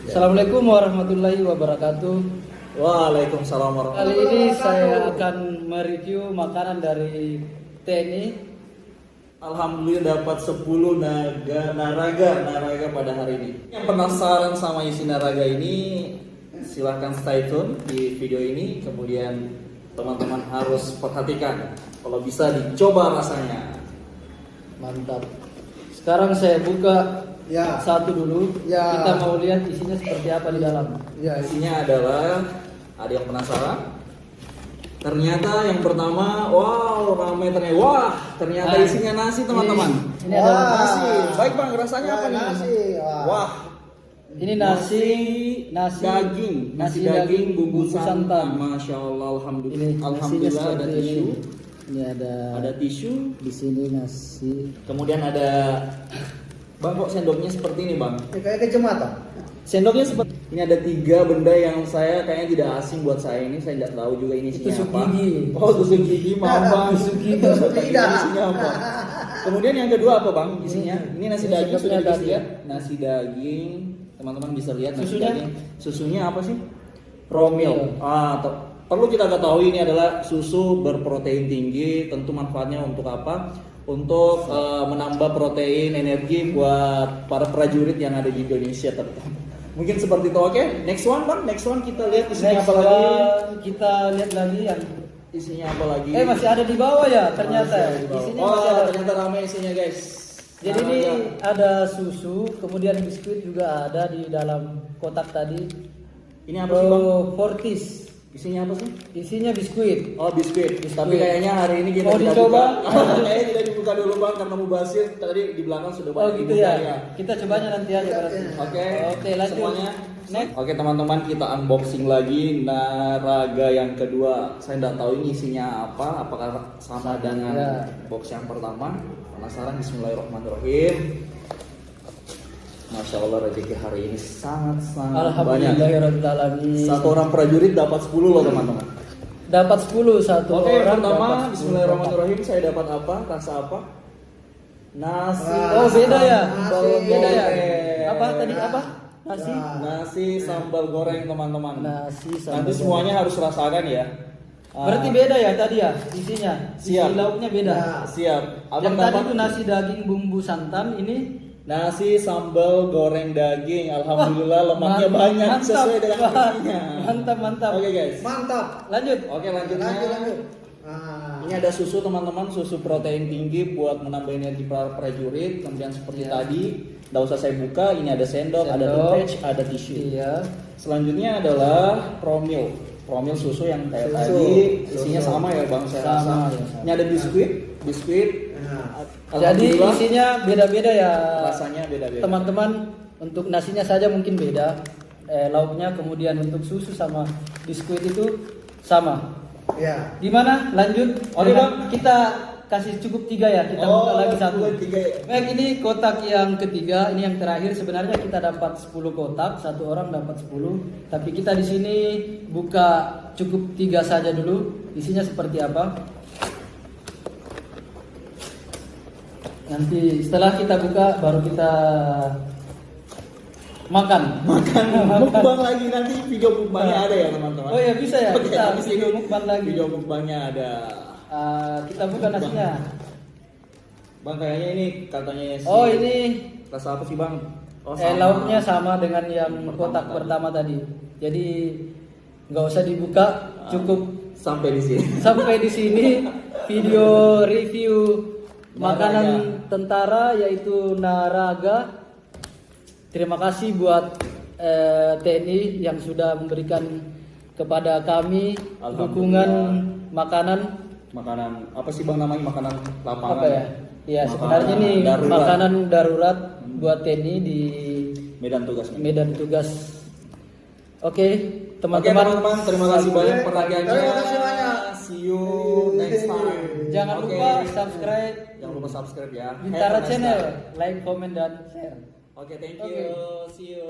Assalamualaikum warahmatullahi wabarakatuh. Waalaikumsalam warahmatullahi Kali ini saya akan mereview makanan dari TNI. Alhamdulillah dapat 10 naraga pada hari ini. Yang penasaran sama isi naraga ini, silahkan stay tune di video ini. Kemudian teman-teman harus perhatikan, kalau bisa dicoba rasanya. Mantap. Sekarang saya buka satu dulu. Ya. Kita mau lihat isinya seperti apa di dalam. Ya, Isinya adalah, ada yang penasaran? Ternyata yang pertama, wow, ramai ternyata. Wah, ternyata isinya nasi, teman-teman. Ini adalah Nasi. Baik bang, rasanya apa nih? nasi. Wah, ini nasi daging, nasi daging bumbu santan. Masya Allah, alhamdulillah. Ini nasinya Alhamdulillah ada seperti tisu, ini. Ini ada tisu. di sini nasi. Kemudian ada, bang kok sendoknya seperti ini bang? Ini kayak kacamata. Sendoknya seperti ini, ada 3 benda yang saya kayaknya tidak asing buat saya ini. Saya tidak tahu juga ini isinya Tusuk apa. gigi. Oh, tusuk gigi, maaf bang. Tusuk gigi. Tidak. Isinya apa? Kemudian yang kedua apa bang? Isinya? Ini nasi Ini daging, sudah sendoknya dikasih tadi. lihat. Nasi daging, teman-teman bisa lihat nasi Susunya? daging. Susunya apa sih? Raw milk. Perlu kita ketahui ini adalah susu berprotein tinggi. Tentu manfaatnya untuk apa? Untuk menambah protein energi buat para prajurit yang ada di Indonesia terutama. Mungkin seperti itu. Oke, next one bang, next one kita lihat isinya Next apa lagi? kita lihat lagi yang Isinya apa lagi? masih ada di bawah ya ternyata. Masih ada di bawah. Isinya Oh, masih ada. ternyata ramai isinya guys. Jadi ini ada susu, kemudian biskuit juga ada di dalam kotak tadi. Ini apa sih bang? Fortis. Isinya apa sih? Isinya biskuit. Oh, biskuit. Tapi kayaknya hari ini kita Mau tidak dicoba? buka. Kayaknya tidak dibuka dulu bang, karena mubazir tadi di belakang sudah Oh banyak gitu dibuka, ya. Kita cobanya nanti aja berarti. Oke, lanjut. semuanya. Next. Oke teman-teman, kita unboxing lagi naraga yang kedua. Saya tidak tahu ini isinya apa, apakah sama dengan Ya. box yang pertama. Penasaran? Bismillahirrahmanirrahim. Masya Allah, rezeki hari ini sangat-sangat banyak. Alhamdulillahirobbilalamin. Satu orang prajurit dapat 10 loh teman-teman. Dapat 10 satu Oke, yang orang. pertama dapat 10 Bismillahirrahmanirrahim. Saya dapat apa? Rasa apa? Nasi. Oh beda ya. Sambal Beda ya. goreng. Apa tadi apa? Nasi. Nasi sambal goreng teman-teman. Nasi sambal Nanti semuanya harus rasakan ya. Berarti beda ya tadi ya isinya. Siap. Isi lauknya beda. Siap. Yang Abang tadi dapat itu nasi daging bumbu santan, ini nasi sambal goreng daging. Alhamdulillah lemaknya banyak mantap. sesuai dengan Wah, isinya. mantap. Oke guys. Mantap. Lanjut. Oke lanjutnya. Lanjut. Ini ada susu teman-teman, susu protein tinggi buat menambah energi para prajurit. Kemudian seperti tadi, tidak usah saya buka. Ini ada sendok, ada toothbrush, ada tisu. Iya. Selanjutnya adalah promil. Promil susu yang kayak Susu. tadi, isinya Susu. sama ya bang. Saya Sama, rasa. ya, sama. Ini ada biskuit. Jadi Alhamdulillah, isinya beda-beda ya. rasanya beda-beda. Teman-teman, untuk nasinya saja mungkin beda. Lauknya, kemudian untuk susu sama biskuit itu sama. Ya. Gimana? Lanjut. Oke, Bang. Kita kasih cukup 3 ya. Kita buka lagi satu. bukan 3 ya. Baik, ini kotak yang ketiga, ini yang terakhir. Sebenarnya kita dapat 10 kotak, satu orang dapat 10. Tapi kita di sini buka cukup 3 saja dulu. Isinya seperti apa? Nanti setelah kita buka baru kita makan. Mukbang lagi, nanti video mukbangnya ada ya teman-teman. Oh ya bisa ya. Oke, Kita habis video ini mukbang lagi. Video mukbangnya ada. Kita buka nasinya. Bang kayaknya ini katanya si. Oh ini Rasa apa sih bang? Oh, lauknya sama dengan yang kotak pertama tadi. Jadi nggak usah dibuka, cukup Sampai di sini. sampai di sini video review makanan tentara yaitu naraga. Terima kasih buat TNI yang sudah memberikan kepada kami dukungan makanan. Makanan apa sih bang namanya, makanan lapangan? Apa ya? Ya Makanan sebenarnya ini darurat. makanan darurat buat TNI di Medan tugas. medan tugas. Oke, Oke teman-teman. teman-teman, terima kasih banyak Oke, perhatiannya. terima kasih banyak. See you next time. Jangan Oke. lupa subscribe Jangan lupa subscribe ya. Bintara Have a nice Channel, time. like, comment dan share. Oke, thank you. Oke. See you.